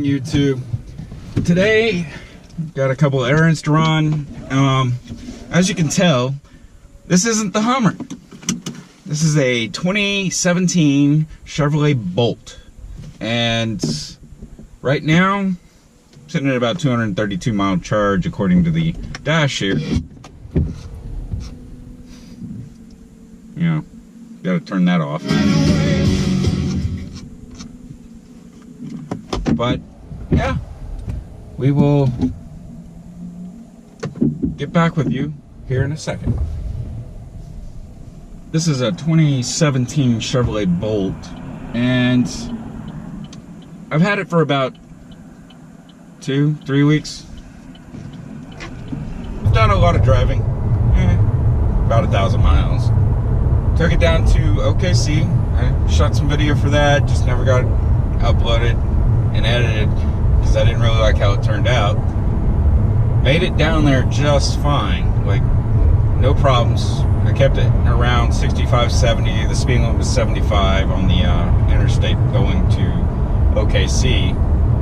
morning, YouTube. Today, got a couple errands to run. As you can tell, this isn't the Hummer. This is a 2017 Chevrolet Bolt. And right now, I'm sitting at about 232 mile charge according to the dash here. You know, gotta turn that off. But yeah, we will get back with you here in a second. This is a 2017 Chevrolet Bolt, and I've had it for about 2-3 weeks. I've done a lot of driving, about 1,000 miles. Took it down to OKC. I shot some video for that, just never got uploaded and edited because I didn't really like how it turned out. Made it down there just fine, like no problems. I kept it around 65, 70. The speed limit was 75 on the interstate going to OKC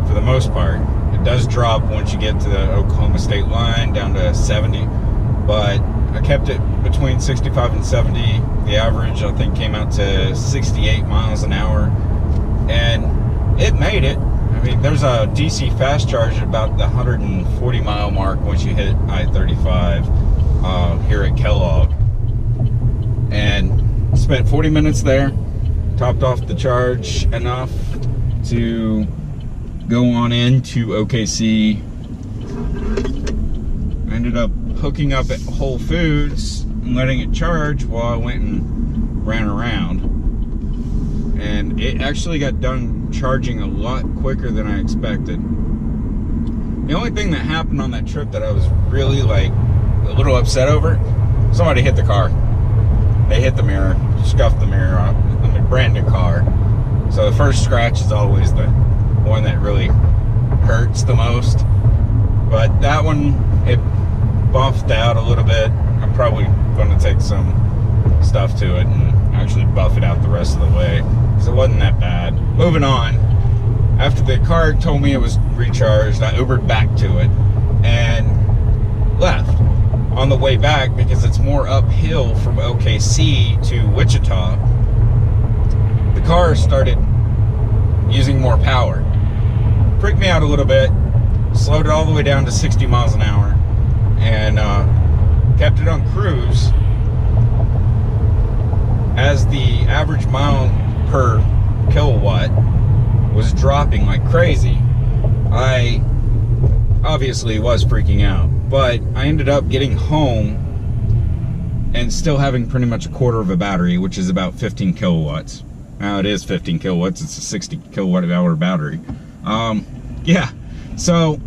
for the most part. It does drop once you get to the Oklahoma state line down to 70, but I kept it between 65 and 70. The average, I think, came out to 68 miles an hour, and it made it. I mean, there's a DC fast charge at about the 140 mile mark once you hit I-35 here at Kellogg. And spent 40 minutes there, topped off the charge enough to go on into OKC. I ended up hooking up at Whole Foods and letting it charge while I went and ran around. And it actually got done charging a lot quicker than I expected. The only thing that happened on that trip that I was really like a little upset over, somebody hit the car. They hit the mirror, scuffed the mirror off. I'm a brand new car. So the first scratch is always the one that really hurts the most. But that one, it buffed out a little bit. I'm probably going to take some stuff to it and actually buff it out the rest of the way. So it wasn't that bad. Moving on, after the car told me it was recharged, I Ubered back to it and left. On the way back, because it's more uphill from OKC to Wichita, the car started using more power. Freaked me out a little bit, slowed it all the way down to 60 miles an hour, and kept it on cruise. As the average mile per kilowatt was dropping like crazy, I obviously was freaking out, but I ended up getting home and still having pretty much a quarter of a battery, which is about 15 kilowatts. Now it is 15 kilowatts, it's a 60 kilowatt hour battery. Yeah, so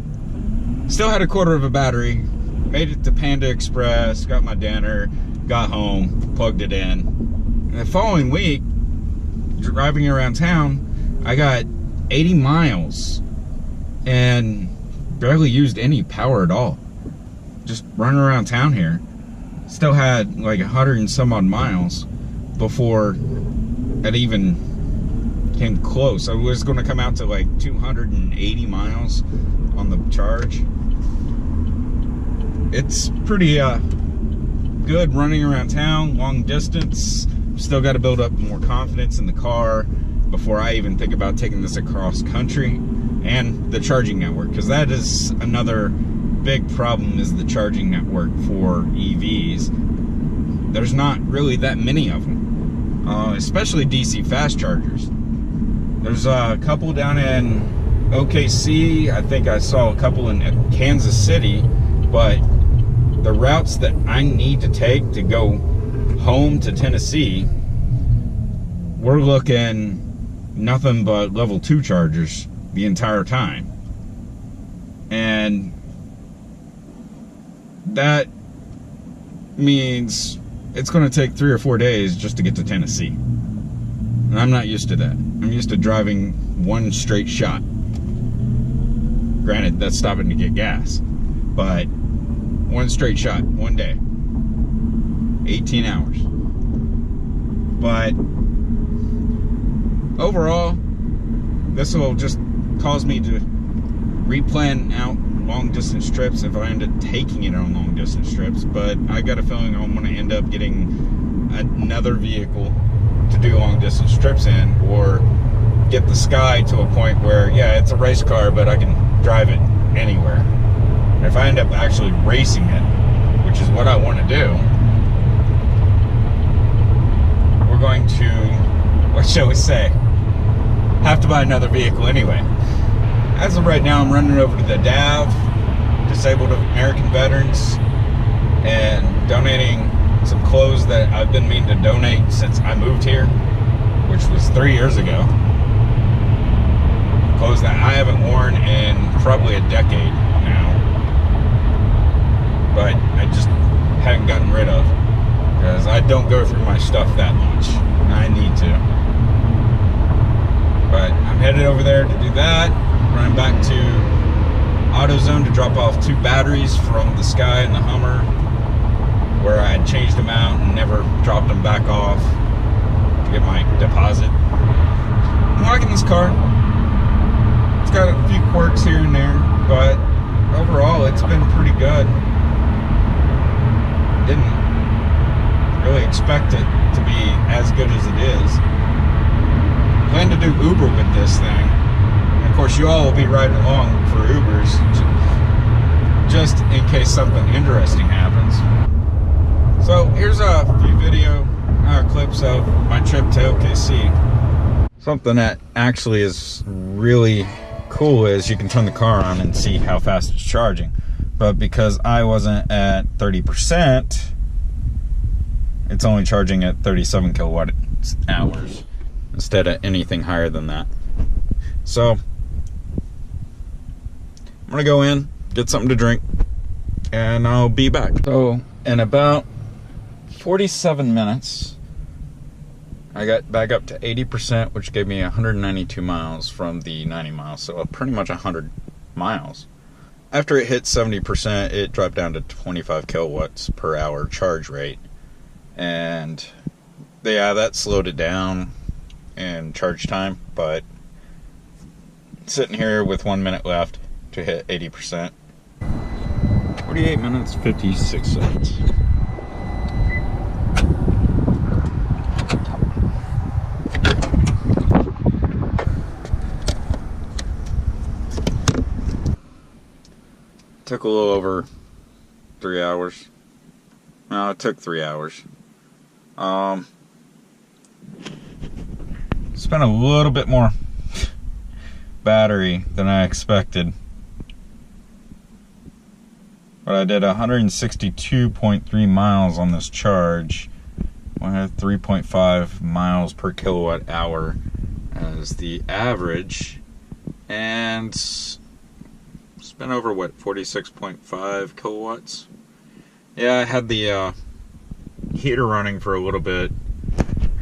still had a quarter of a battery, made it to Panda Express, got my dinner, got home, plugged it in. And the following week, driving around town, I got 80 miles and barely used any power at all. Just running around town here. Still had like 100 and some odd miles before it even came close. I was going to come out to like 280 miles on the charge. It's pretty good running around town, long distance. Still got to build up more confidence in the car before I even think about taking this across country. And the charging network, because that is another big problem, is the charging network for EVs. There's not really that many of them, especially DC fast chargers. There's a couple down in OKC. I think I saw a couple in Kansas City, but the routes that I need to take to go home to Tennessee, we're looking nothing but level 2 chargers the entire time. And that means it's going to take 3 or 4 days just to get to Tennessee. And I'm not used to that. I'm used to driving one straight shot. Granted, that's stopping to get gas, but one straight shot, one day, 18 hours. But overall, this will just cause me to replan out long distance trips if I end up taking it on long distance trips, but I got a feeling I'm going to end up getting another vehicle to do long distance trips in, or get the Sky to a point where, yeah, it's a race car, but I can drive it anywhere. And if I end up actually racing it, which is what I want to do, we're going to, what shall we say, have to buy another vehicle anyway. As of right now, I'm running over to the DAV, Disabled American Veterans, and donating some clothes that I've been meaning to donate since I moved here, which was 3 years ago. Clothes that I haven't worn in probably a decade now, but I just haven't gotten rid of, because I don't go through my stuff that much. I need to. But I'm headed over there to do that. Running back to AutoZone to drop off 2 batteries from the Sky and the Hummer, where I had changed them out and never dropped them back off to get my deposit. I'm liking this car. It's got a few quirks here and there, but overall it's been pretty good. Didn't really expect it to be as good as it is. Plan to do Uber with this thing. And of course, you all will be riding along for Ubers, just in case something interesting happens. So here's a few video clips of my trip to OKC. Something that actually is really cool is you can turn the car on and see how fast it's charging. But because I wasn't at 30%, it's only charging at 37 kilowatt hours instead of anything higher than that. So I'm gonna go in, get something to drink, and I'll be back. So in about 47 minutes, I got back up to 80%, which gave me 192 miles from the 90 miles, so pretty much 100 miles. After it hit 70%, it dropped down to 25 kilowatts per hour charge rate. And yeah, that slowed it down in charge time, but sitting here with 1 minute left to hit 80%. 48 minutes, 56 seconds. Took a little over 3 hours. No, it took 3 hours. Spent a little bit more battery than I expected. But I did 162.3 miles on this charge. I had 3.5 miles per kilowatt hour as the average. And spent over, what, 46.5 kilowatts? Yeah, I had the heater running for a little bit.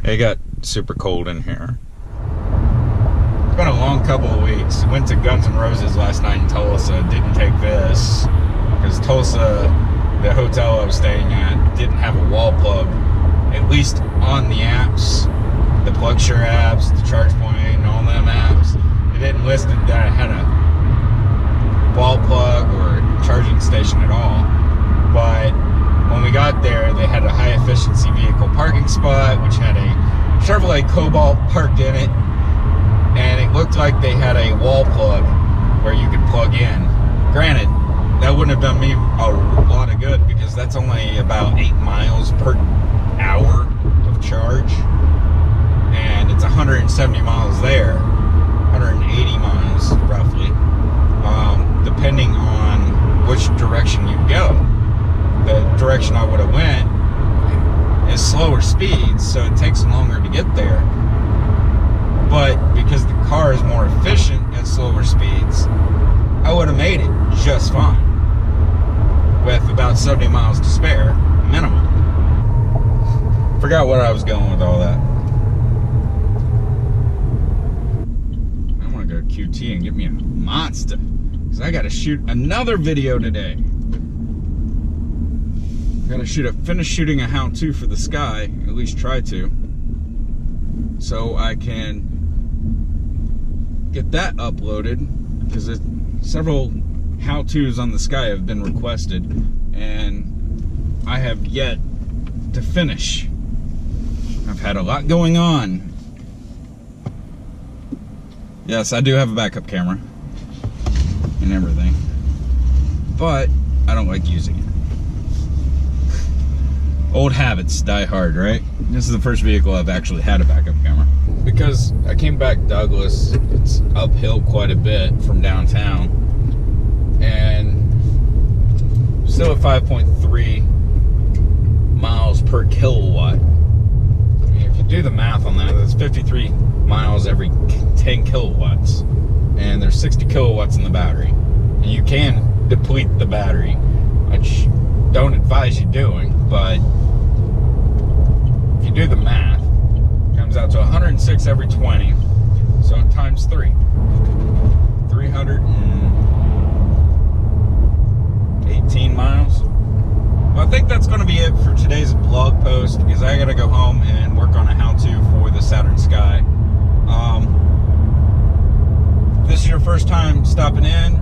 It got super cold in here. It's been a long couple of weeks. Went to Guns N' Roses last night in Tulsa. Didn't take this because Tulsa, the hotel I was staying at, didn't have a wall plug, at least on the apps, the PlugShare apps, the ChargePoint, and all them apps. It didn't list that I had a wall plug or charging station at all. But when we got there, they had a high efficiency vehicle parking spot, which had a Chevrolet Cobalt parked in it, and it looked like they had a wall plug where you could plug in. Granted, that wouldn't have done me a lot of good because that's only about 8 miles per hour of charge, and it's 170 miles there, 180 miles roughly, depending on which direction you go. The direction I would have went is slower speeds, so it takes longer to get there. But because the car is more efficient at slower speeds, I would have made it just fine with about 70 miles to spare, minimum. Forgot where I was going with all that. I want to go to QT and get me a monster, because I got to shoot another video today. Gotta finish shooting a how-to for the Sky, at least try to, so I can get that uploaded, because several how-tos on the Sky have been requested, and I have yet to finish. I've had a lot going on. Yes, I do have a backup camera and everything, but I don't like using it. Old habits die hard, right? This is the first vehicle I've actually had a backup camera. Because I came back Douglas, it's uphill quite a bit from downtown, and still at 5.3 miles per kilowatt. I mean, if you do the math on that, that's 53 miles every 10 kilowatts, and there's 60 kilowatts in the battery. And you can deplete the battery, which don't advise you doing, but if you do the math, it comes out to 106 every 20, so times 3, 318 miles. Well, I think that's going to be it for today's blog post, because I got to go home and work on a how-to for the Saturn Sky. If this is your first time stopping in,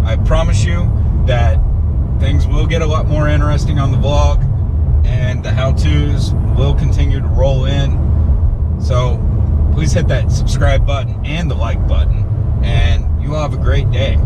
I promise you that things will get a lot more interesting on the vlog, and the how-tos will continue to roll in. So please hit that subscribe button and the like button, and you will have a great day.